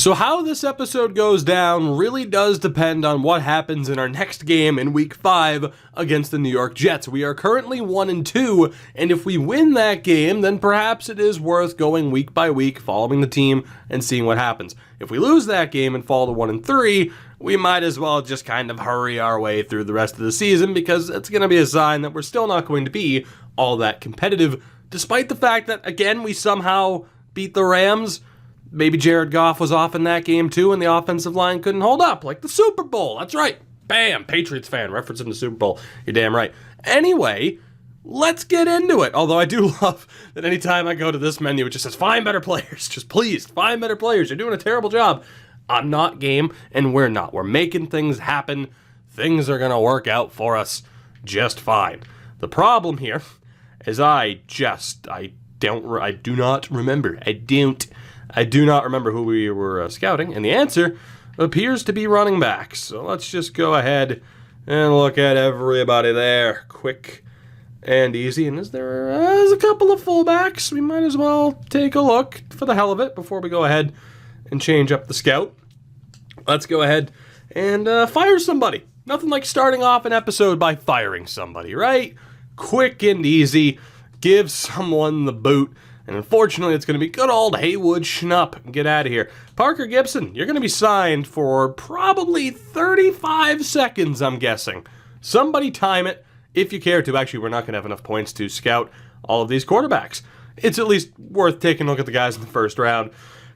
So how this episode goes down really does depend on what happens in our next game in Week 5 against the New York Jets. We are currently 1-2, and if we win that game, then perhaps it is worth going week by week, following the team, and seeing what happens. If we lose that game and fall to 1-3, we might as well just kind of hurry our way through the rest of the season, because it's going to be a sign that we're still not going to be all that competitive, despite the fact that, again, we somehow beat the Rams. Maybe Jared Goff was off in that game too, and the offensive line couldn't hold up, like the Super Bowl. That's right. Bam, Patriots fan, referencing the Super Bowl. You're damn right. Anyway, let's get into it. Although I do love that anytime I go to this menu, it just says, find better players. Just please, find better players. You're doing a terrible job. I'm not game, and we're not. We're making things happen. Things are going to work out for us just fine. The problem here is I do not remember who we were scouting, and the answer appears to be running backs. So let's just go ahead and look at everybody there, quick and easy. And there's a couple of fullbacks. We might as well take a look for the hell of it before we go ahead and change up the scout. Let's go ahead and fire somebody. Nothing like starting off an episode by firing somebody, right? Quick and easy. Give someone the boot. And unfortunately, it's going to be good old Haywood Schnupp. Get out of here. Parker Gibson, you're going to be signed for probably 35 seconds, I'm guessing. Somebody time it if you care to. Actually, we're not going to have enough points to scout all of these quarterbacks. It's at least worth taking a look at the guys in the first round.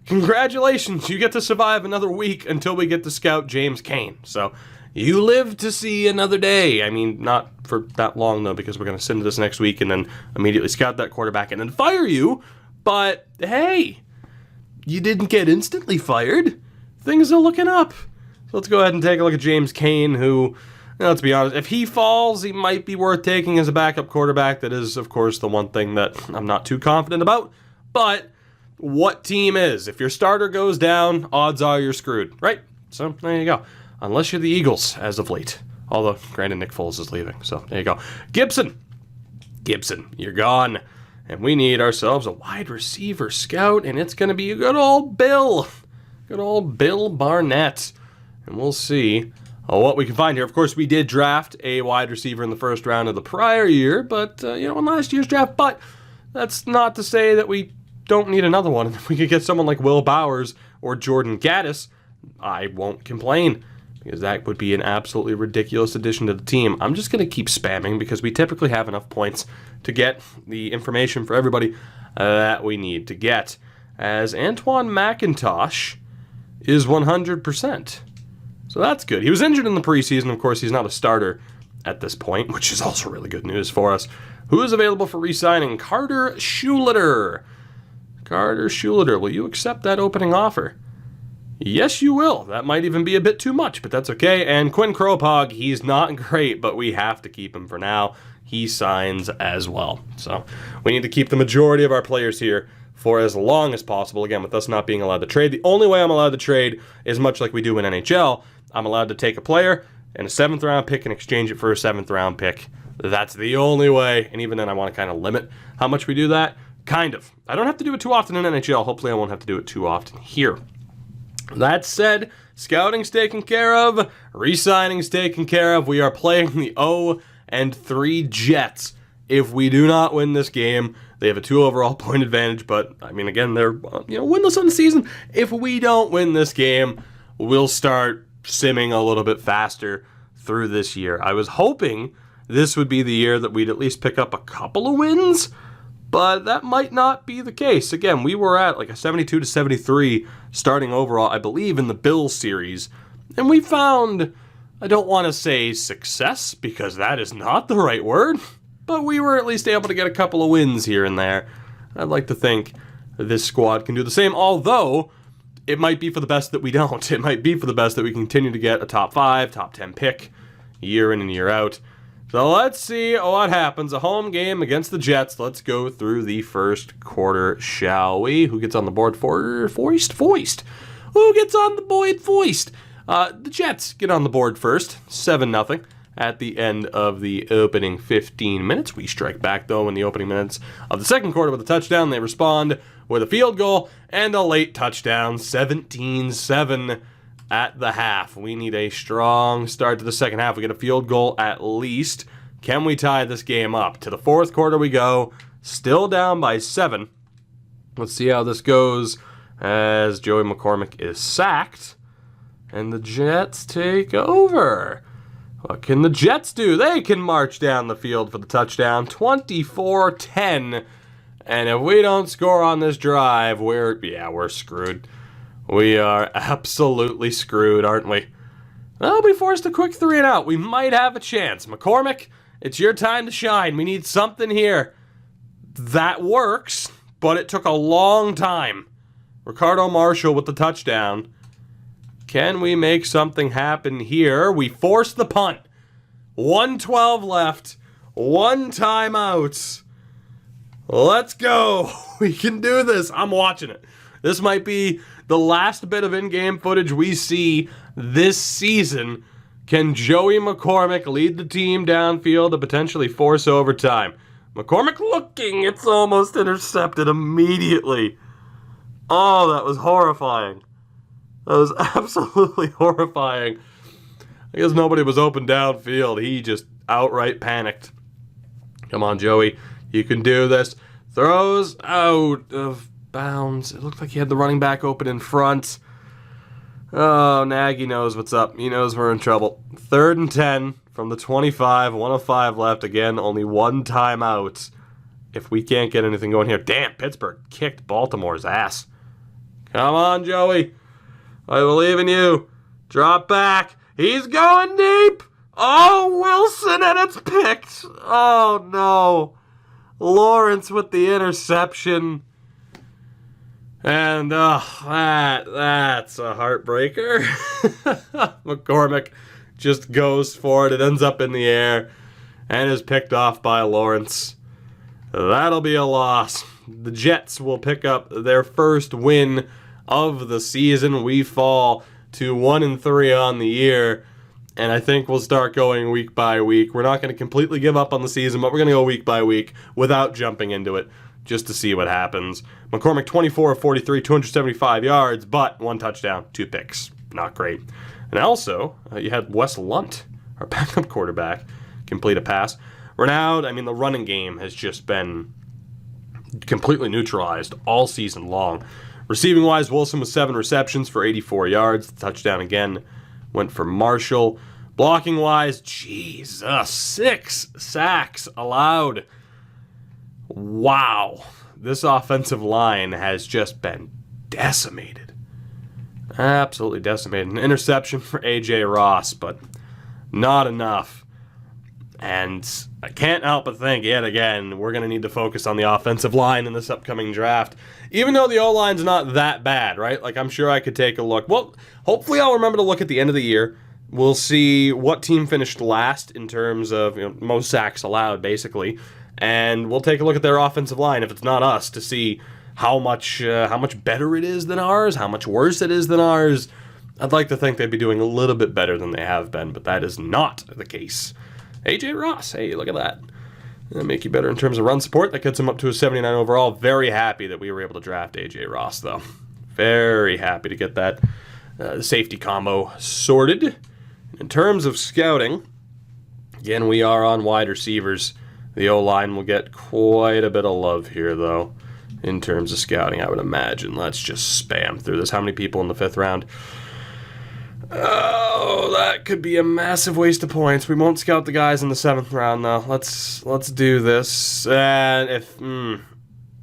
Congratulations, you get to survive another week until we get to scout James Cain. So you live to see another day. I mean, not for that long, though, because we're going to send this next week and then immediately scout that quarterback and then fire you. But, hey, you didn't get instantly fired. Things are looking up. So let's go ahead and take a look at James Cain, who, let's be honest, if he falls, he might be worth taking as a backup quarterback. That is, of course, the one thing that I'm not too confident about. But what team is? If your starter goes down, odds are you're screwed, right? So there you go. Unless you're the Eagles, as of late. Although, granted, Nick Foles is leaving, so there you go. Gibson, you're gone. And we need ourselves a wide receiver scout, and it's going to be a good old Bill Barnett. And we'll see what we can find here. Of course, we did draft a wide receiver in the first round of the prior year, but, in last year's draft. But that's not to say that we don't need another one. If we could get someone like Will Bowers or Jordan Gaddis, I won't complain, because that would be an absolutely ridiculous addition to the team. I'm just going to keep spamming because we typically have enough points to get the information for everybody that we need to get. As Antoine McIntosh is 100%. So that's good. He was injured in the preseason. Of course, he's not a starter at this point, which is also really good news for us. Who is available for re-signing? Carter Schuleter. Will you accept that opening offer? Yes, you will. That might even be a bit too much, but that's okay. And Quinn Kropog, he's not great, but we have to keep him for now. He signs as well. So we need to keep the majority of our players here for as long as possible. Again, with us not being allowed to trade, the only way I'm allowed to trade is much like we do in NHL. I'm allowed to take a player and a 7th round pick and exchange it for a 7th round pick. That's the only way. And even then, I want to kind of limit how much we do that. Kind of. I don't have to do it too often in NHL. Hopefully, I won't have to do it too often here. That said, scouting's taken care of, re-signing's taken care of. We are playing the 0-3 Jets. If we do not win this game, they have a 2 overall point advantage, but, I mean, again, they're winless on the season. If we don't win this game, we'll start simming a little bit faster through this year. I was hoping this would be the year that we'd at least pick up a couple of wins, but that might not be the case. Again, we were at like a 72-73 starting overall, I believe, in the Bills series. And we found, I don't want to say success, because that is not the right word, but we were at least able to get a couple of wins here and there. I'd like to think this squad can do the same, although it might be for the best that we don't. It might be for the best that we continue to get a top 5, top 10 pick year in and year out. So let's see what happens. A home game against the Jets. Let's go through the first quarter, shall we? Who gets on the board for Foist? Who gets on the board Foist? The Jets get on the board first, 7-0 at the end of the opening 15 minutes. We strike back, though, in the opening minutes of the second quarter with a touchdown. They respond with a field goal and a late touchdown, 17-7 at the half. We need a strong start to the second half. We get a field goal at least. Can we tie this game up? To the fourth quarter we go, still down by 7. Let's see how this goes as Joey McCormick is sacked and the Jets take over. What can the Jets do? They can march down the field for the touchdown, 24-10. And if we don't score on this drive, we're screwed. We are absolutely screwed, aren't we? Well, we forced a quick 3 and out. We might have a chance. McCormick, it's your time to shine. We need something here. That works, but it took a long time. Ricardo Marshall with the touchdown. Can we make something happen here? We forced the punt. 1:12 left. 1 timeout. Let's go. We can do this. I'm watching it. This might be the last bit of in-game footage we see this season. Can Joey McCormick lead the team downfield to potentially force overtime? McCormick looking. It's almost intercepted immediately. Oh, that was horrifying. That was absolutely horrifying. I guess nobody was open downfield. He just outright panicked. Come on, Joey. You can do this. Throws out of bounds. It looked like he had the running back open in front. Oh, Nagy knows what's up. He knows we're in trouble. 3rd and 10 from the 25. 1:05 left. Again, only 1 timeout. If we can't get anything going here. Damn, Pittsburgh kicked Baltimore's ass. Come on, Joey. I believe in you. Drop back. He's going deep. Oh, Wilson, and it's picked. Oh, no. Lawrence with the interception. And that's a heartbreaker. McCormick just goes for it. It ends up in the air and is picked off by Lawrence. That'll be a loss. The Jets will pick up their first win of the season. We fall to 1-3 on the year, and I think we'll start going week by week. We're not going to completely give up on the season, but we're going to go week by week without jumping into it just to see what happens. McCormick 24 of 43, 275 yards, but 1 touchdown, 2 picks. Not great. And also, you had Wes Lunt, our backup quarterback, complete a pass. Reynaud, the running game has just been completely neutralized all season long. Receiving-wise, Wilson with 7 receptions for 84 yards. The touchdown again went for Marshall. Blocking-wise, Jesus, 6 sacks allowed. Wow. This offensive line has just been decimated. Absolutely decimated. An interception for A.J. Ross, but not enough. And I can't help but think, yet again, we're going to need to focus on the offensive line in this upcoming draft. Even though the O-line's not that bad, right? Like, I'm sure I could take a look. Well, hopefully I'll remember to look at the end of the year. We'll see what team finished last in terms of most sacks allowed, basically. And we'll take a look at their offensive line, if it's not us, to see how much better it is than ours, how much worse it is than ours. I'd like to think they'd be doing a little bit better than they have been, but that is not the case. A.J. Ross, hey, look at that. That'll make you better in terms of run support. That gets him up to a 79 overall. Very happy that we were able to draft A.J. Ross, though. Very happy to get that safety combo sorted. In terms of scouting, again, we are on wide receivers. The O-line will get quite a bit of love here, though, in terms of scouting, I would imagine. Let's just spam through this. How many people in the 5th round? Oh, that could be a massive waste of points. We won't scout the guys in the 7th round, though. Let's do this. And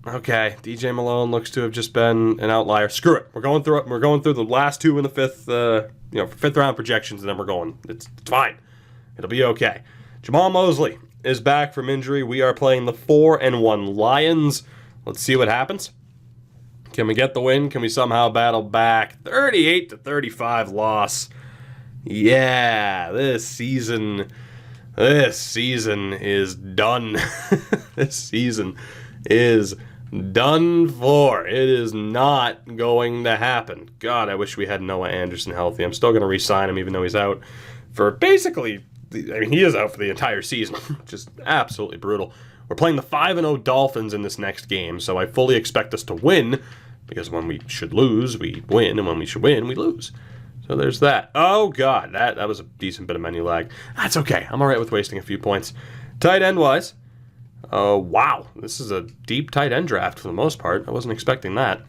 okay, DJ Malone looks to have just been an outlier. Screw it. We're going through the last 2 in the 5th, 5th round projections, and then we're going. It's fine. It'll be okay. Jamal Mosley is back from injury. We are playing the 4-1 Lions. Let's see what happens. Can we get the win? Can we somehow battle back? 38-35 loss. Yeah, this season is done. This season is done for. It is not going to happen. God, I wish we had Noah Anderson healthy. I'm still going to re-sign him even though he's out for basically, he is out for the entire season. Just absolutely brutal. We're playing the 5-0 Dolphins in this next game, so I fully expect us to win, because when we should lose, we win, and when we should win, we lose. So there's that. Oh, God, that was a decent bit of menu lag. That's okay. I'm all right with wasting a few points. Tight end-wise, wow, this is a deep tight end draft for the most part. I wasn't expecting that.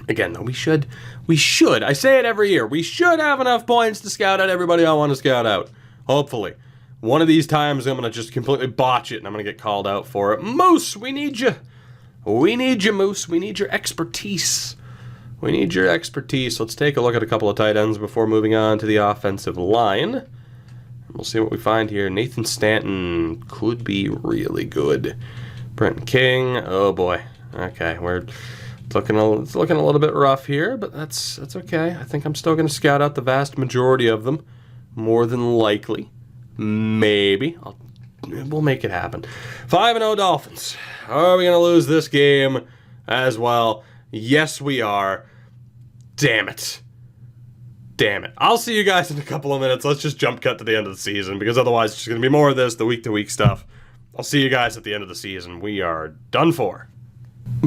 Again, though, we should, I say it every year, we should have enough points to scout out everybody I want to scout out. Hopefully. One of these times I'm going to just completely botch it and I'm going to get called out for it. Moose, we need you. We need you, Moose. We need your expertise. We need your expertise. Let's take a look at a couple of tight ends before moving on to the offensive line. We'll see what we find here. Nathan Stanton could be really good. Brenton King, oh boy. Okay, it's looking a little bit rough here, but that's okay. I think I'm still going to scout out the vast majority of them. More than likely. Maybe. We'll make it happen. 5-0 Dolphins. Are we going to lose this game as well? Yes, we are. Damn it. Damn it. I'll see you guys in a couple of minutes. Let's just jump cut to the end of the season, because otherwise it's just going to be more of this, the week-to-week stuff. I'll see you guys at the end of the season. We are done for.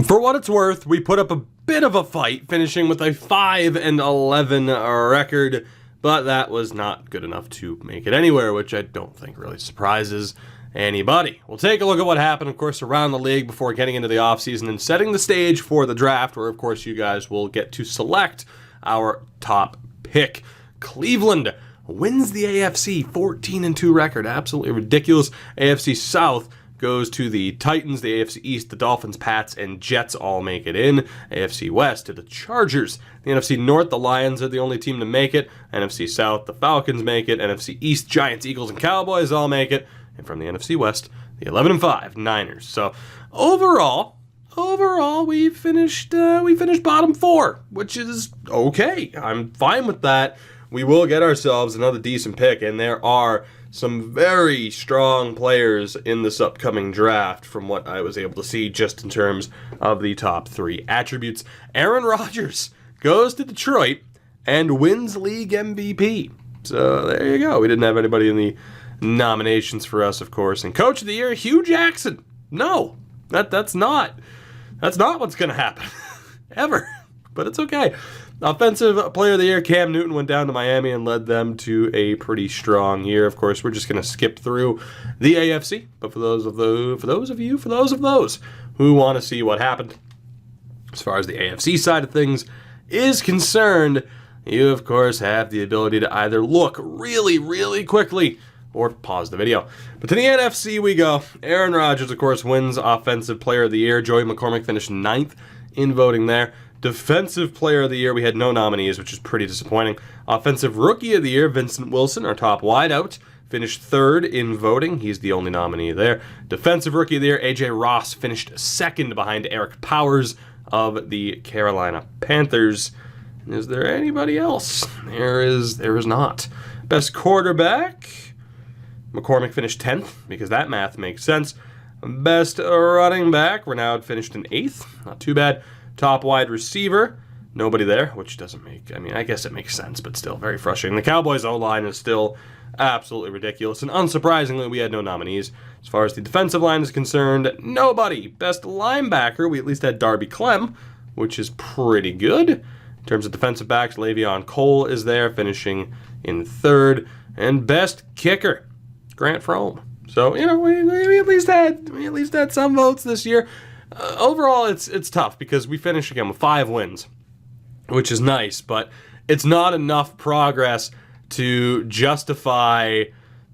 For what it's worth, we put up a bit of a fight, finishing with a 5-11 record, but that was not good enough to make it anywhere, which I don't think really surprises anybody. We'll take a look at what happened, of course, around the league before getting into the offseason and setting the stage for the draft, where, of course, you guys will get to select our top pick. Cleveland wins the AFC 14-2 record. Absolutely ridiculous. AFC South goes to the Titans, the AFC East, the Dolphins, Pats, and Jets all make it in. AFC West to the Chargers. The NFC North, the Lions are the only team to make it. NFC South, the Falcons make it. NFC East, Giants, Eagles, and Cowboys all make it. And from the NFC West, the 11-5 Niners. So overall, we finished bottom 4, which is okay. I'm fine with that. We will get ourselves another decent pick, and there are some very strong players in this upcoming draft from what I was able to see just in terms of the top 3 attributes. Aaron Rodgers goes to Detroit and wins league MVP. So there you go. We didn't have anybody in the nominations for us, of course. And Coach of the Year, Hugh Jackson. No, that's not what's going to happen. Ever. But it's okay. Offensive Player of the Year, Cam Newton went down to Miami and led them to a pretty strong year. Of course, we're just going to skip through the AFC. But for those of those who want to see what happened as far as the AFC side of things is concerned, you, of course, have the ability to either look really, really quickly or pause the video. But to the NFC we go. Aaron Rodgers, of course, wins Offensive Player of the Year. Joey McCormick finished 9th in voting there. Defensive Player of the Year, we had no nominees, which is pretty disappointing. Offensive Rookie of the Year, Vincent Wilson, our top wideout, finished 3rd in voting. He's the only nominee there. Defensive Rookie of the Year, A.J. Ross, finished 2nd behind Eric Powers of the Carolina Panthers. Is there anybody else? There is not. Best quarterback, McCormick finished 10th, because that math makes sense. Best running back, Reynaud finished in 8th. Not too bad. Top wide receiver, nobody there, which doesn't make, I guess it makes sense, but still very frustrating. The Cowboys' O-line is still absolutely ridiculous, and unsurprisingly, we had no nominees. As far as the defensive line is concerned, nobody. Best linebacker, we at least had Darby Klemm, which is pretty good. In terms of defensive backs, Le'Veon Cole is there, finishing in 3rd. And best kicker, Grant Frome. So, we at least had some votes this year. Overall, it's tough because we finished again with 5 wins, which is nice, but it's not enough progress to justify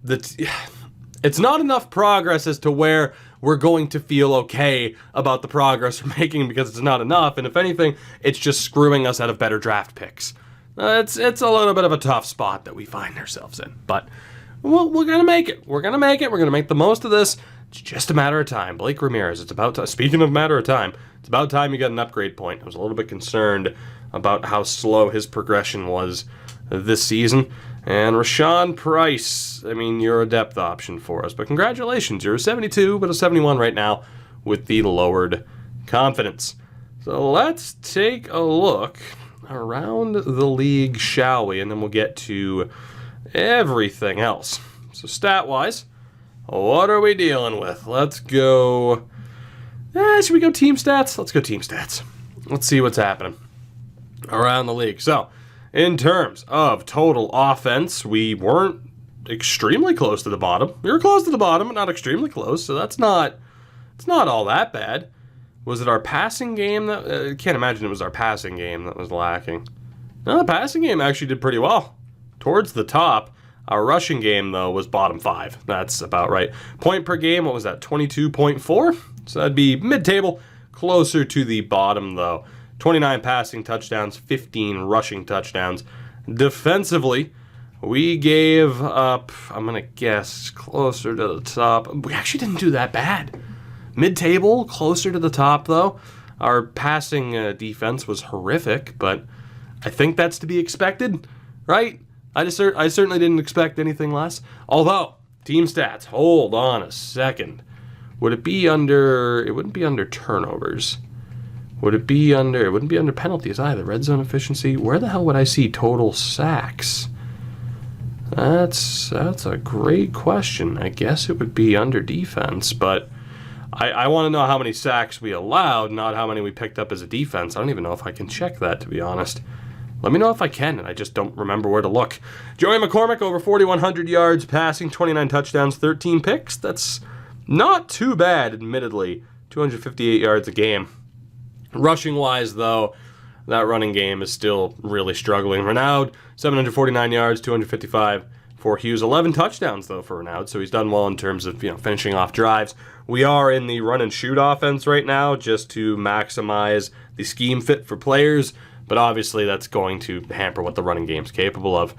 it's not enough progress as to where we're going to feel okay about the progress we're making, because it's not enough, and if anything, it's just screwing us out of better draft picks. It's a little bit of a tough spot that we find ourselves in, but we're gonna make it. We're gonna make the most of this. It's just a matter of time. Blake Ramirez, it's about time. Speaking of matter of time, it's about time you got an upgrade point. I was a little bit concerned about how slow his progression was this season. And Rashawn Price, you're a depth option for us. But congratulations, you're a 72, but a 71 right now with the lowered confidence. So let's take a look around the league, shall we? And then we'll get to everything else. So stat-wise, What are we dealing with? Let's go. Should we go team stats? Let's go team stats. Let's see what's happening around the league. So, in terms of total offense, we weren't extremely close to the bottom. We were close to the bottom, but not extremely close, so it's not all that bad. Was it our passing game that... I can't imagine it was our passing game that was lacking. No, the passing game actually did pretty well. Towards the top. Our rushing game, though, was bottom 5. That's about right. Point per game, what was that, 22.4? So that'd be mid-table, closer to the bottom, though. 29 passing touchdowns, 15 rushing touchdowns. Defensively, we gave up, I'm going to guess, closer to the top. We actually didn't do that bad. Mid-table, closer to the top, though. Our passing defense was horrific, but I think that's to be expected, right? I certainly didn't expect anything less. Although, team stats, hold on a second. Would it be under... It wouldn't be under turnovers. Would it be under... It wouldn't be under penalties either. Red zone efficiency. Where the hell would I see total sacks? That's a great question. I guess it would be under defense, but I want to know how many sacks we allowed, not how many we picked up as a defense. I don't even know if I can check that, to be honest. Let me know if I can, and I just don't remember where to look. Joey McCormick, over 4,100 yards passing, 29 touchdowns, 13 picks. That's not too bad, admittedly. 258 yards a game. Rushing-wise, though, that running game is still really struggling. Reynaud, 749 yards, 255 for Hughes. 11 touchdowns, though, for Reynaud, so he's done well in terms of finishing off drives. We are in the run-and-shoot offense right now just to maximize the scheme fit for players, but obviously that's going to hamper what the running game's capable of.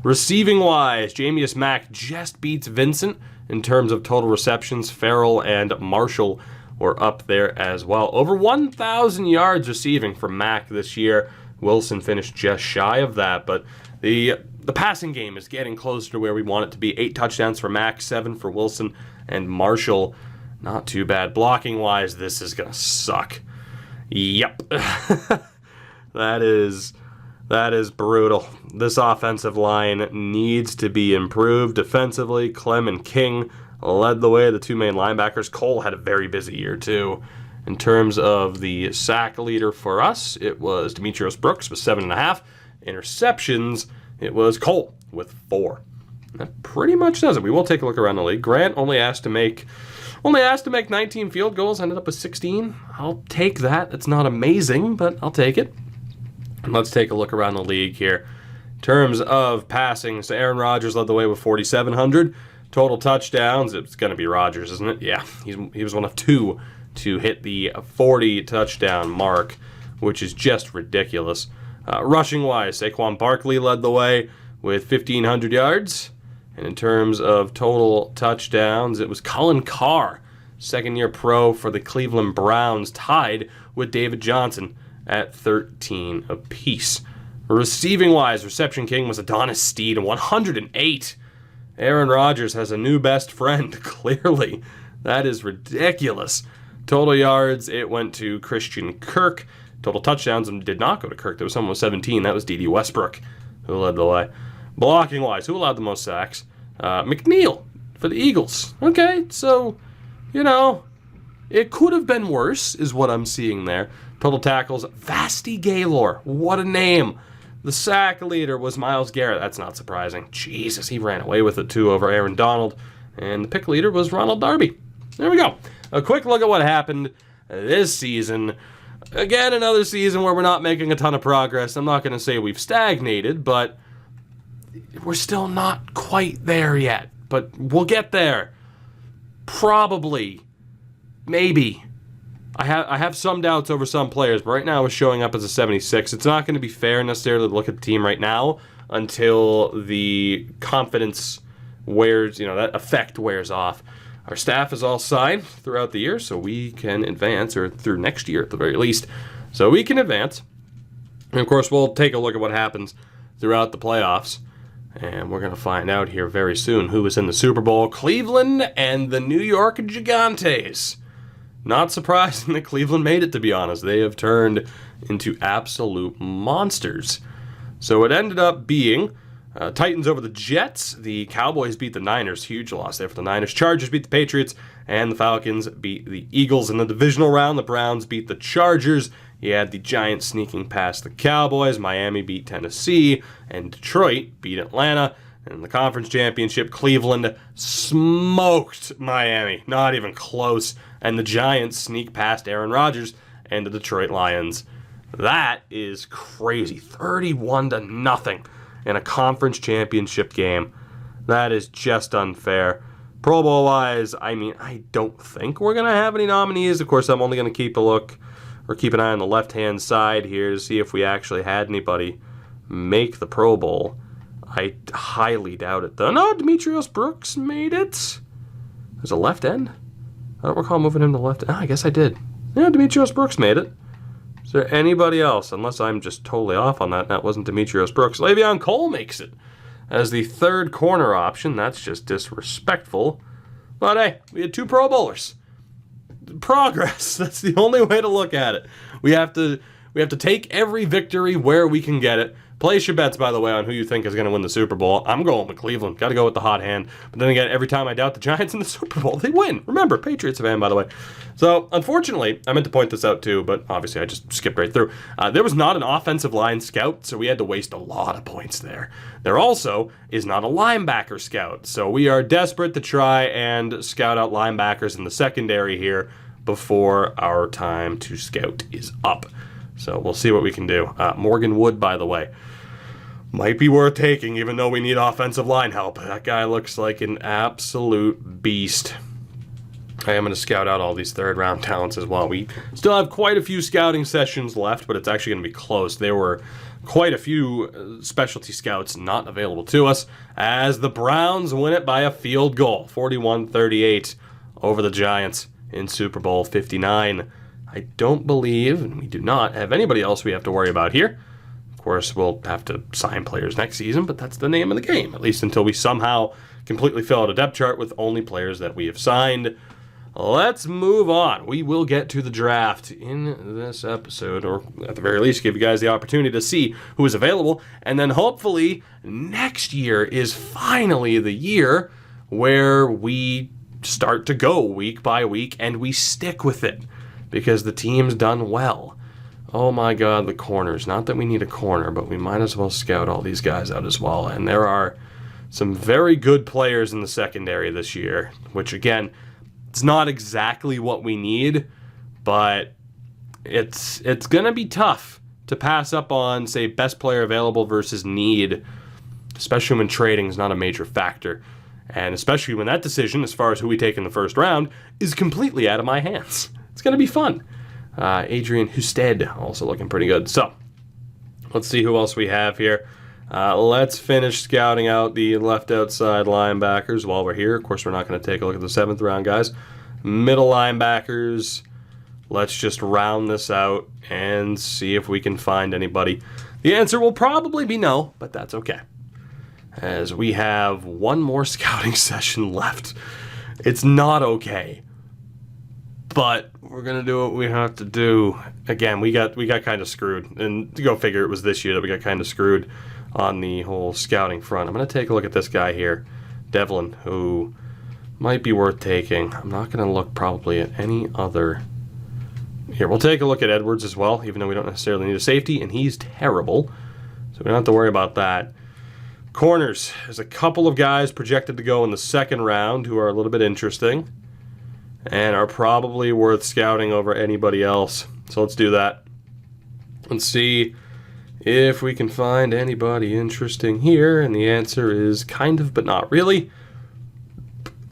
Receiving-wise, Mack just beats Vincent in terms of total receptions. Farrell and Marshall were up there as well. Over 1,000 yards receiving from Mack this year. Wilson finished just shy of that, but the passing game is getting closer to where we want it to be. 8 touchdowns for Mack, 7 for Wilson and Marshall. Not too bad. Blocking-wise, this is going to suck. Yep. That is brutal. This offensive line needs to be improved. Defensively, Klemm and King led the way, the two main linebackers. Cole had a very busy year, too. In terms of the sack leader for us, it was Demetrios Brooks with 7.5. Interceptions, it was Cole with 4. That pretty much does it. We will take a look around the league. Grant only asked to make 19 field goals, ended up with 16. I'll take that. It's not amazing, but I'll take it. Let's take a look around the league here. In terms of passing, so Aaron Rodgers led the way with 4,700. Total touchdowns, it's going to be Rodgers, isn't it? Yeah, he was one of 2 to hit the 40 touchdown mark, which is just ridiculous. Rushing-wise, Saquon Barkley led the way with 1,500 yards. And in terms of total touchdowns, it was Colin Carr, second-year pro for the Cleveland Browns, tied with David Johnson at 13 apiece. Receiving-wise, reception king was Adonis Steed, 108. Aaron Rodgers has a new best friend, clearly. That is ridiculous. Total yards, it went to Christian Kirk. Total touchdowns did not go to Kirk. There was someone with 17. That was D.D. Westbrook who led the way. Blocking-wise, who allowed the most sacks? McNeil for the Eagles. Okay, so, it could have been worse, is what I'm seeing there. Total tackles, Vasti Gaylor. What a name. The sack leader was Myles Garrett. That's not surprising. Jesus, he ran away with it, too, over Aaron Donald. And the pick leader was Ronald Darby. There we go. A quick look at what happened this season. Again, another season where we're not making a ton of progress. I'm not going to say we've stagnated, but we're still not quite there yet. But we'll get there. Probably. Maybe. I have some doubts over some players, but right now we're showing up as a 76. It's not going to be fair necessarily to look at the team right now until the confidence wears, that effect wears off. Our staff is all signed throughout the year, so we can advance, or through next year at the very least, so we can advance. And of course, we'll take a look at what happens throughout the playoffs, and we're going to find out here very soon who is in the Super Bowl. Cleveland and the New York Gigantes. Not surprising that Cleveland made it, to be honest. They have turned into absolute monsters. So it ended up being Titans over the Jets. The Cowboys beat the Niners. Huge loss there for the Niners. Chargers beat the Patriots. And the Falcons beat the Eagles in the divisional round. The Browns beat the Chargers. You had the Giants sneaking past the Cowboys. Miami beat Tennessee. And Detroit beat Atlanta. And in the conference championship, Cleveland smoked Miami. Not even close. And the Giants sneak past Aaron Rodgers and the Detroit Lions. That is crazy. 31-0 in a conference championship game. That is just unfair. Pro Bowl-wise, I mean, I don't think we're going to have any nominees. Of course, I'm only going to keep an eye on the left-hand side here to see if we actually had anybody make the Pro Bowl. I highly doubt it, though. No, Demetrius Brooks made it. There's a left end? I don't recall moving him to left end. Oh, I guess I did. Yeah, Demetrius Brooks made it. Is there anybody else? Unless I'm just totally off on that. That wasn't Demetrius Brooks. Le'Veon Cole makes it as the third corner option. That's just disrespectful. But hey, we had 2 Pro Bowlers. Progress. That's the only way to look at it. We have to take every victory where we can get it. Place your bets, by the way, on who you think is going to win the Super Bowl. I'm going with Cleveland. Got to go with the hot hand. But then again, every time I doubt the Giants in the Super Bowl, they win. Remember, Patriots fan, by the way. So, unfortunately, I meant to point this out too, but obviously I just skipped right through. There was not an offensive line scout, so we had to waste a lot of points there. There also is not a linebacker scout, so we are desperate to try and scout out linebackers in the secondary here before our time to scout is up. So we'll see what we can do. Morgan Wood, by the way, might be worth taking, even though we need offensive line help. That guy looks like an absolute beast. I am going to scout out all these third-round talents as well. We still have quite a few scouting sessions left, but it's actually going to be close. There were quite a few specialty scouts not available to us, as the Browns win it by a field goal, 41-38 over the Giants in Super Bowl 59. I don't believe, and we do not have anybody else we have to worry about here. Of course, we'll have to sign players next season, but that's the name of the game, at least until we somehow completely fill out a depth chart with only players that we have signed. Let's move on. We will get to the draft in this episode, or at the very least give you guys the opportunity to see who is available, and then hopefully next year is finally the year where we start to go week by week and we stick with it, because the team's done well. Oh my God, the corners. Not that we need a corner, but we might as well scout all these guys out as well. And there are some very good players in the secondary this year, which again, it's not exactly what we need, but it's going to be tough to pass up on, say, best player available versus need, especially when trading is not a major factor. And especially when that decision, as far as who we take in the first round, is completely out of my hands. It's going to be fun. Adrian Husted also looking pretty good. So, let's see who else we have here. Let's finish scouting out the left outside linebackers while we're here. Of course, we're not going to take a look at the 7th round guys. Middle linebackers. Let's just round this out and see if we can find anybody. The answer will probably be no, but that's okay, as we have one more scouting session left. It's not okay, but we're going to do what we have to do. Again, we got kind of screwed, and to go figure, it was this year that we got kind of screwed on the whole scouting front. I'm going to take a look at this guy here, Devlin, who might be worth taking. I'm not going to look probably at any other. Here, we'll take a look at Edwards as well, even though we don't necessarily need a safety, and he's terrible, so we don't have to worry about that. Corners. There's a couple of guys projected to go in the 2nd round who are a little bit interesting and are probably worth scouting over anybody else. So let's do that. Let's see if we can find anybody interesting here, and the answer is kind of, but not really.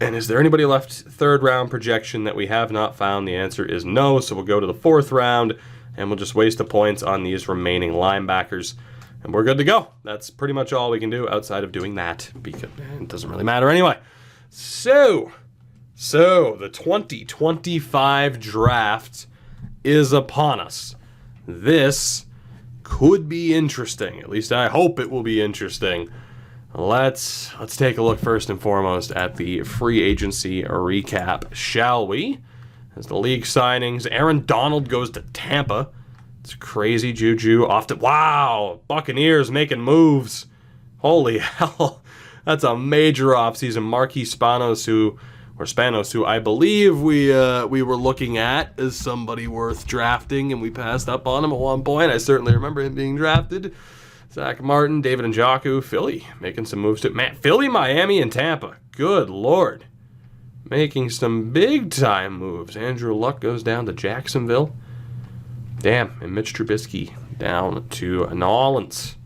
And is there anybody left 3rd round projection that we have not found? The answer is no, so we'll go to the 4th round, and we'll just waste the points on these remaining linebackers, and we're good to go. That's pretty much all we can do outside of doing that, because it doesn't really matter anyway. So the 2025 draft is upon us. This could be interesting. At least I hope it will be interesting. Let's take a look first and foremost at the free agency recap, shall we? As the league signings, Aaron Donald goes to Tampa. It's crazy. Juju off to... Wow! Buccaneers making moves. Holy hell. That's a major offseason. Marquis Spanos, who I believe we were looking at as somebody worth drafting, and we passed up on him at one point. I certainly remember him being drafted. Zach Martin, David Njoku, Philly making some moves to Philly, Miami, and Tampa. Good Lord. Making some big-time moves. Andrew Luck goes down to Jacksonville. Damn, and Mitch Trubisky down to New Orleans.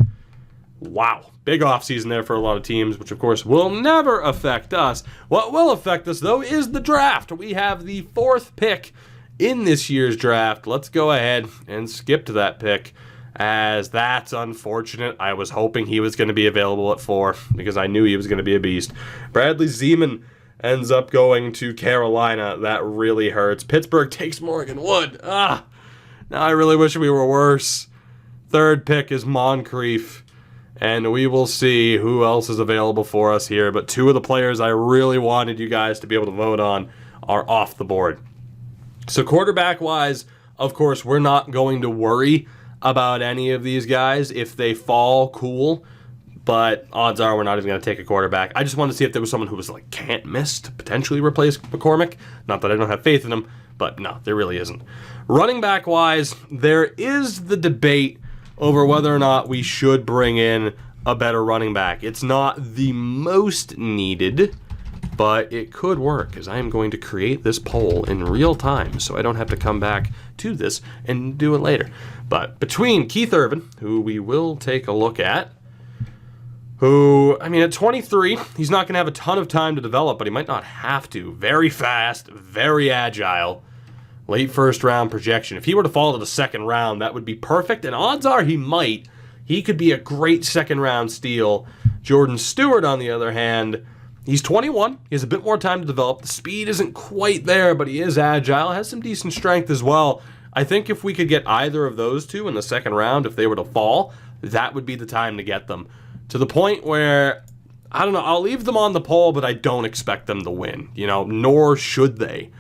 Wow. Big offseason there for a lot of teams, which, of course, will never affect us. What will affect us, though, is the draft. We have the 4th pick in this year's draft. Let's go ahead and skip to that pick, as that's unfortunate. I was hoping he was going to be available at 4 because I knew he was going to be a beast. Bradley Zeman ends up going to Carolina. That really hurts. Pittsburgh takes Morgan Wood. Now I really wish we were worse. 3rd pick is Moncrief, and we will see who else is available for us here. But 2 of the players I really wanted you guys to be able to vote on are off the board. So quarterback-wise, of course, we're not going to worry about any of these guys. If they fall, cool. But odds are we're not even going to take a quarterback. I just wanted to see if there was someone who was like can't miss to potentially replace McCormick. Not that I don't have faith in him, but no, there really isn't. Running back wise, there is the debate over whether or not we should bring in a better running back. It's not the most needed, but it could work, as I am going to create this poll in real time so I don't have to come back to this and do it later. But between Keith Irvin, who we will take a look at, at 23, he's not going to have a ton of time to develop, but he might not have to. Very fast, very agile. Late 1st round projection. If he were to fall to the 2nd round, that would be perfect, and odds are he might. He could be a great 2nd round steal. Jordan Stewart, on the other hand, he's 21. He has a bit more time to develop. The speed isn't quite there, but he is agile, has some decent strength as well. I think if we could get either of those 2 in the 2nd round, if they were to fall, that would be the time to get them. To the point where, I don't know, I'll leave them on the poll, but I don't expect them to win, nor should they,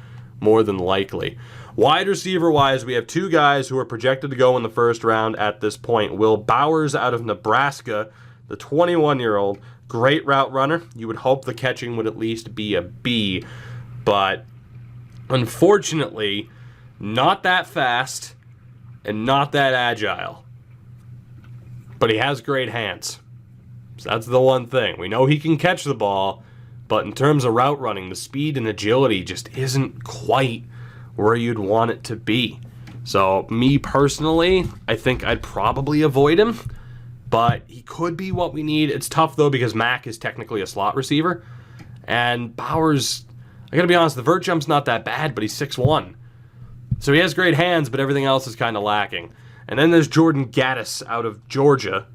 more than likely. Wide receiver-wise, we have 2 guys who are projected to go in the 1st round at this point. Will Bowers out of Nebraska, the 21-year-old, great route runner. You would hope the catching would at least be a B, but unfortunately, not that fast and not that agile. But he has great hands. So that's the one thing. We know he can catch the ball, but in terms of route running, the speed and agility just isn't quite where you'd want it to be. So me personally, I think I'd probably avoid him, but he could be what we need. It's tough though because Mack is technically a slot receiver, and Bowers, I gotta be honest, the vert jump's not that bad, but he's 6'1". So he has great hands, but everything else is kind of lacking. And then there's Jordan Gaddis out of Georgia,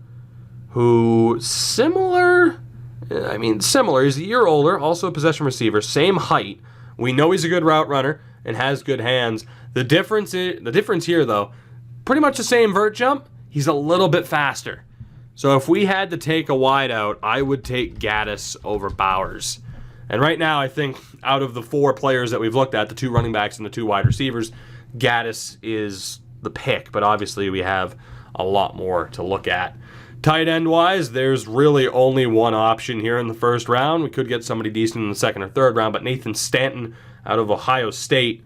who similar. He's a year older, also a possession receiver, same height. We know he's a good route runner and has good hands. The difference here, though, pretty much the same vert jump. He's a little bit faster. So if we had to take a wide out, I would take Gaddis over Bowers. And right now, I think out of the 4 players that we've looked at, the 2 running backs and the 2 wide receivers, Gaddis is the pick. But obviously, we have a lot more to look at. Tight end-wise, there's really only one option here in the 1st round. We could get somebody decent in the 2nd or 3rd round, but Nathan Stanton out of Ohio State,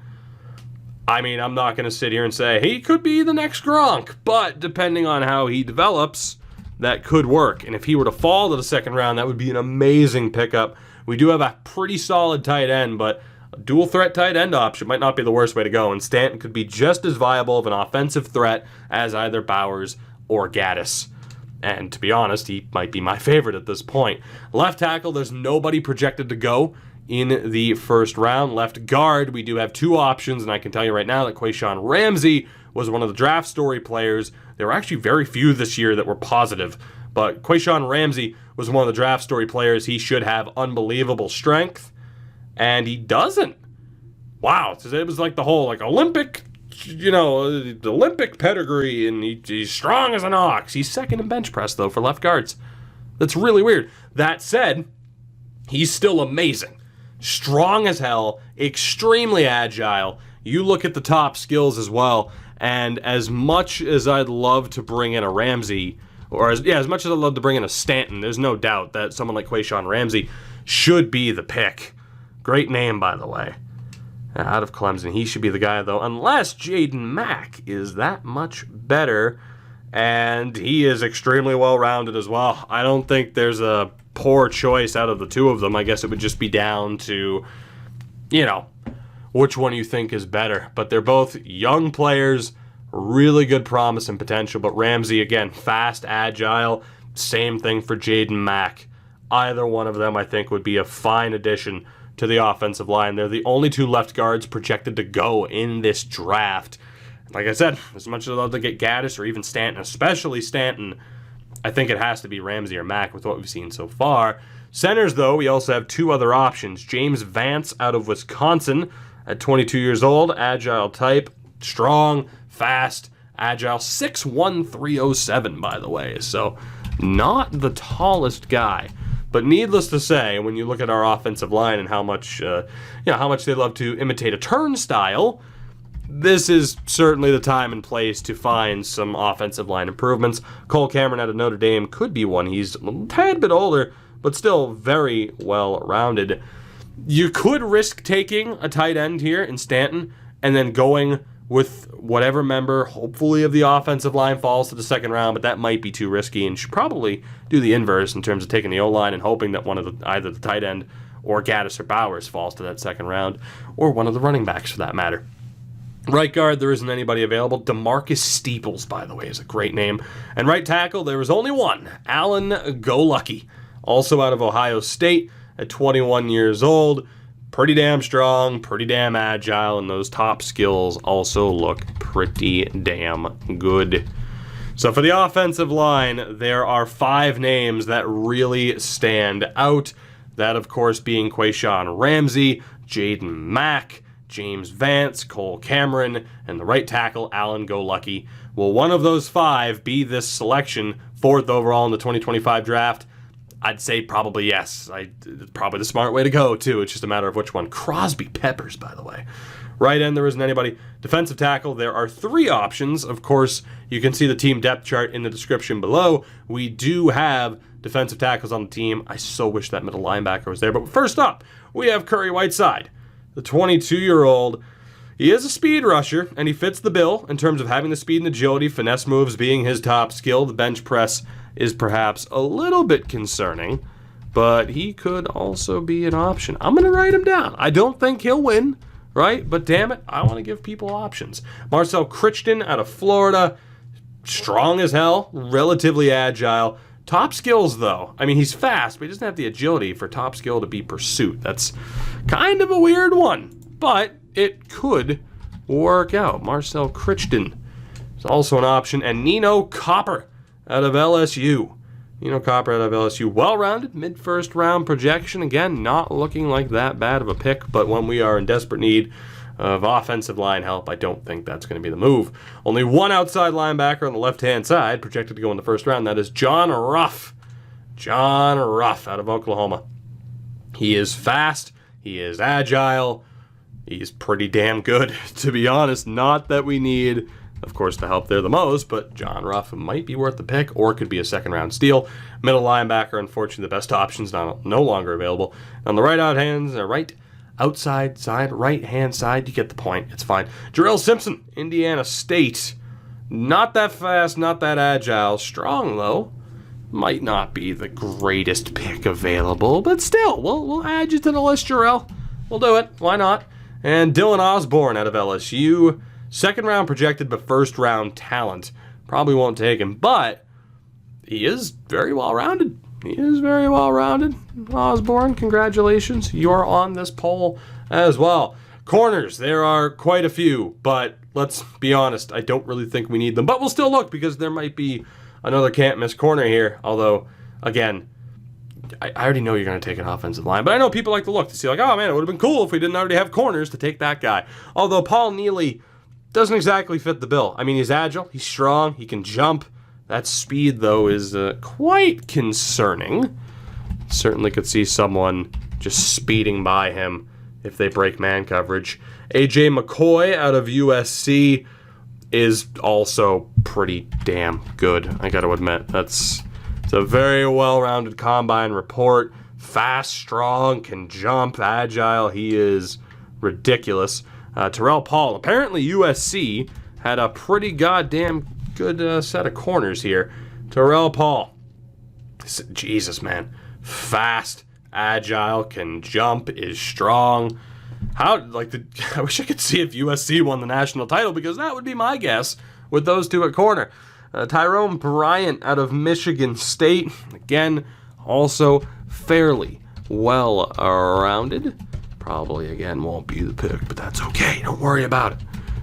I'm not going to sit here and say he could be the next Gronk, but depending on how he develops, that could work. And if he were to fall to the 2nd round, that would be an amazing pickup. We do have a pretty solid tight end, but a dual-threat tight end option might not be the worst way to go, and Stanton could be just as viable of an offensive threat as either Bowers or Gaddis. And to be honest, he might be my favorite at this point. Left tackle, there's nobody projected to go in the 1st round. Left guard, we do have 2 options, and I can tell you right now that Quayshawn Ramsey was one of the draft story players. There were actually very few this year that were positive, but Quayshawn Ramsey was one of the draft story players. He should have unbelievable strength, and he doesn't. Wow, it was like the whole Olympic pedigree, and he's strong as an ox. He's 2nd in bench press, though, for left guards. That's really weird. That said, he's still amazing. Strong as hell, extremely agile. You look at the top skills as well, and as much as I'd love to bring in a Ramsey, or as much as I'd love to bring in a Stanton, there's no doubt that someone like Quayshawn Ramsey should be the pick. Great name, by the way. Out of Clemson, he should be the guy, though, unless Jaden Mack is that much better, and he is extremely well-rounded as well. I don't think there's a poor choice out of the two of them. I guess it would just be down to, which one you think is better. But they're both young players, really good promise and potential. But Ramsey, again, fast, agile. Same thing for Jaden Mack. Either one of them, I think, would be a fine addition to the offensive line. They're the only two left guards projected to go in this draft. Like I said, as much as I'd love to get Gaddis or even Stanton, especially Stanton, I think it has to be Ramsey or Mack with what we've seen so far. Centers, though, we also have two other options. James Vance out of Wisconsin at 22 years old, agile type, strong, fast, agile, 6'1", 307, by the way. So not the tallest guy. But needless to say, when you look at our offensive line and how much they love to imitate a turnstile, this is certainly the time and place to find some offensive line improvements. Cole Cameron out of Notre Dame could be one. He's a tad bit older, but still very well-rounded. You could risk taking a tight end here in Stanton and then going with whatever member, hopefully, of the offensive line falls to the second round, but that might be too risky and should probably do the inverse in terms of taking the O-line and hoping that either the tight end or Gaddis or Bowers falls to that second round, or one of the running backs for that matter. Right guard, there isn't anybody available. DeMarcus Steeples, by the way, is a great name. And right tackle, there is only one, Alan Golucky, also out of Ohio State at 21 years old. Pretty damn strong, pretty damn agile, and those top skills also look pretty damn good. So for the offensive line, there are 5 names that really stand out. That, of course, being Quayshawn Ramsey, Jaden Mack, James Vance, Cole Cameron, and the right tackle, Alan Golucky. Will one of those 5 be this selection, 4th overall in the 2025 draft? I'd say probably yes. Probably the smart way to go, too. It's just a matter of which one. Crosby Peppers, by the way. Right end, there isn't anybody. Defensive tackle, there are 3 options. Of course, you can see the team depth chart in the description below. We do have defensive tackles on the team. I so wish that middle linebacker was there. But first up, we have Curry Whiteside, the 22-year-old. He is a speed rusher, and he fits the bill in terms of having the speed and agility, finesse moves being his top skill. The bench press is perhaps a little bit concerning, but he could also be an option. I'm going to write him down. I don't think he'll win, right? But damn it, I want to give people options. Marcel Crichton out of Florida, strong as hell, relatively agile. Top skills, though. I mean, he's fast, but he doesn't have the agility for top skill to be pursuit. That's kind of a weird one, but it could work out. Marcel Crichton is also an option. And Nino Copper out of LSU. Nino Copper out of LSU. Well-rounded, mid-first round projection. Again, not looking like that bad of a pick, but when we are in desperate need of offensive line help, I don't think that's going to be the move. Only one outside linebacker on the left-hand side, projected to go in the first round. That is John Ruff. John Ruff out of Oklahoma. He is fast. He is agile. He's pretty damn good, to be honest. Not that we need, of course, the help there the most, but John Ruff might be worth the pick, or it could be a second-round steal. Middle linebacker, unfortunately, the best option's no longer available. On the right-hand side, you get the point. It's fine. Jarrell Simpson, Indiana State. Not that fast, not that agile. Strong, though. Might not be the greatest pick available, but still, we'll add you to the list, Jarrell. We'll do it. Why not? And Dylan Osborne out of LSU. Second round projected, but first round talent. Probably won't take him, but he is very well-rounded. Osborne, congratulations. You're on this poll as well. Corners, there are quite a few, but let's be honest, I don't really think we need them. But we'll still look, because there might be another can't-miss corner here. Although, again, I already know you're going to take an offensive line, but I know people like to look to see, like, oh, man, it would have been cool if we didn't already have corners to take that guy. Although Paul Neely doesn't exactly fit the bill. I mean, he's agile, he's strong, he can jump. That speed, though, is quite concerning. Certainly could see someone just speeding by him if they break man coverage. A.J. McCoy out of USC. is also pretty damn good, I gotta admit. It's a very well-rounded combine report. Fast, strong, can jump, agile. He is ridiculous. Terrell Paul, apparently USC had a pretty goddamn good set of corners here. Terrell Paul, Jesus, man. Fast, agile, can jump, is strong. I wish I could see if USC won the national title, because that would be my guess with those two at corner. Tyrone Bryant out of Michigan State, again, also fairly well-rounded. Probably, again, won't be the pick, but that's okay. Don't worry about it.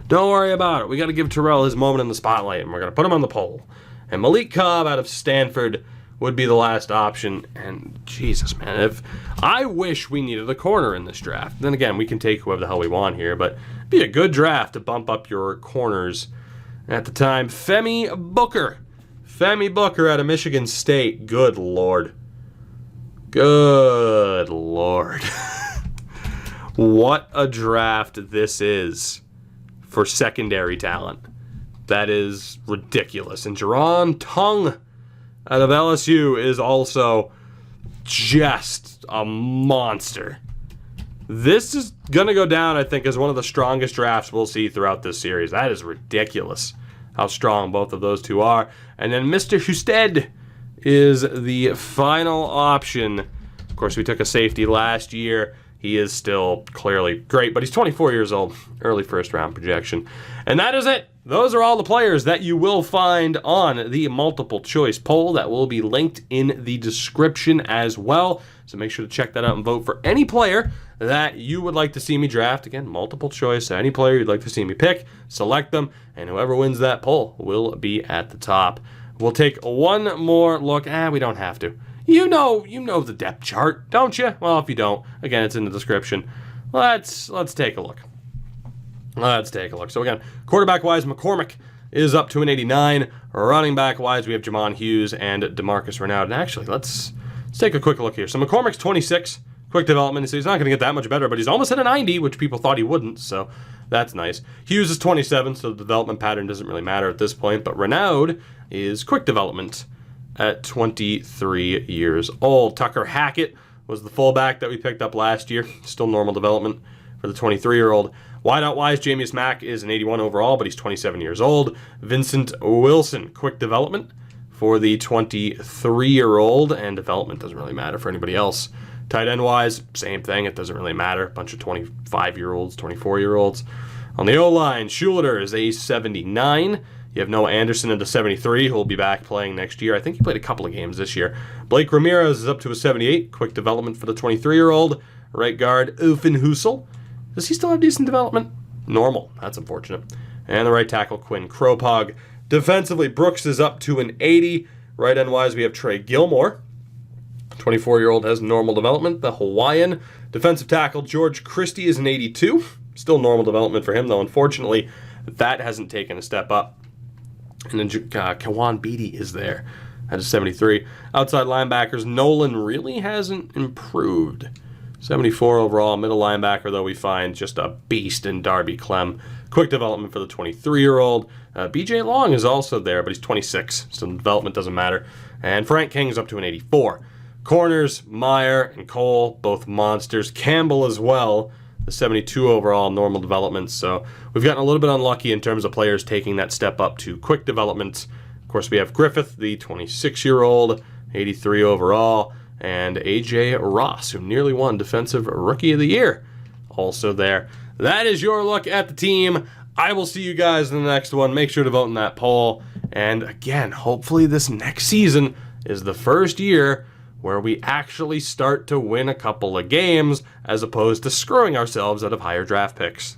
Don't worry about it. We got to give Terrell his moment in the spotlight, and we're going to put him on the pole. And Malik Cobb out of Stanford would be the last option. And Jesus, man, I wish we needed a corner in this draft. Then again, we can take whoever the hell we want here, but it'd be a good draft to bump up your corners. At the time, Femi Booker out of Michigan State. Good Lord. Good Lord. What a draft this is for secondary talent. That is ridiculous. And Jerron Tongue out of LSU is also just a monster. This is going to go down, I think, as one of the strongest drafts we'll see throughout this series. That is ridiculous how strong both of those two are. And then Mr. Husted is the final option. Of course, we took a safety last year. He is still clearly great, but he's 24 years old. Early first-round projection. And that is it. Those are all the players that you will find on the multiple-choice poll that will be linked in the description as well. So make sure to check that out and vote for any player that you would like to see me draft. Again, multiple choice. Any player you'd like to see me pick, select them, and whoever wins that poll will be at the top. We'll take one more look. We don't have to. You know the depth chart, don't you? Well, if you don't, again, it's in the description. Let's take a look. So again, quarterback-wise, McCormick is up to an 89. Running back-wise, we have Jamon Hughes and DeMarcus Reynaud. And actually, let's take a quick look here. So McCormick's 26, quick development. So he's not going to get that much better, but he's almost at a 90, which people thought he wouldn't. So that's nice. Hughes is 27, so the development pattern doesn't really matter at this point. But Reynaud is quick development at 23 years old. Tucker Hackett was the fullback that we picked up last year. Still normal development for the 23-year-old. Wideout-wise, Jameis Mack is an 81 overall, but he's 27 years old. Vincent Wilson, quick development for the 23-year-old, and development doesn't really matter for anybody else. Tight end-wise, same thing. It doesn't really matter. A bunch of 25-year-olds, 24-year-olds. On the O-line, Schuleter is a 79. You have Noah Anderson at the 73, who will be back playing next year. I think he played a couple of games this year. Blake Ramirez is up to a 78. Quick development for the 23-year-old. Right guard, Ofenheulse. Does he still have decent development? Normal. That's unfortunate. And the right tackle, Quinn Kropog. Defensively, Brooks is up to an 80. Right end-wise, we have Trey Gilmore. 24-year-old has normal development. The Hawaiian defensive tackle, George Christie, is an 82. Still normal development for him, though. Unfortunately, that hasn't taken a step up. And then Kawan Beatty is there at a 73. Outside linebackers, Nolan really hasn't improved. 74 overall, middle linebacker, though, we find just a beast in Darby Klemm. Quick development for the 23-year-old. BJ Long is also there, but he's 26, so development doesn't matter. And Frank King is up to an 84. Corners, Meyer and Cole, both monsters. Campbell as well, the 72 overall, normal development. So we've gotten a little bit unlucky in terms of players taking that step up to quick development. Of course, we have Griffith, the 26-year-old, 83 overall, and A.J. Ross, who nearly won Defensive Rookie of the Year, also there. That is your look at the team. I will see you guys in the next one. Make sure to vote in that poll. And again, hopefully this next season is the first year where we actually start to win a couple of games as opposed to screwing ourselves out of higher draft picks.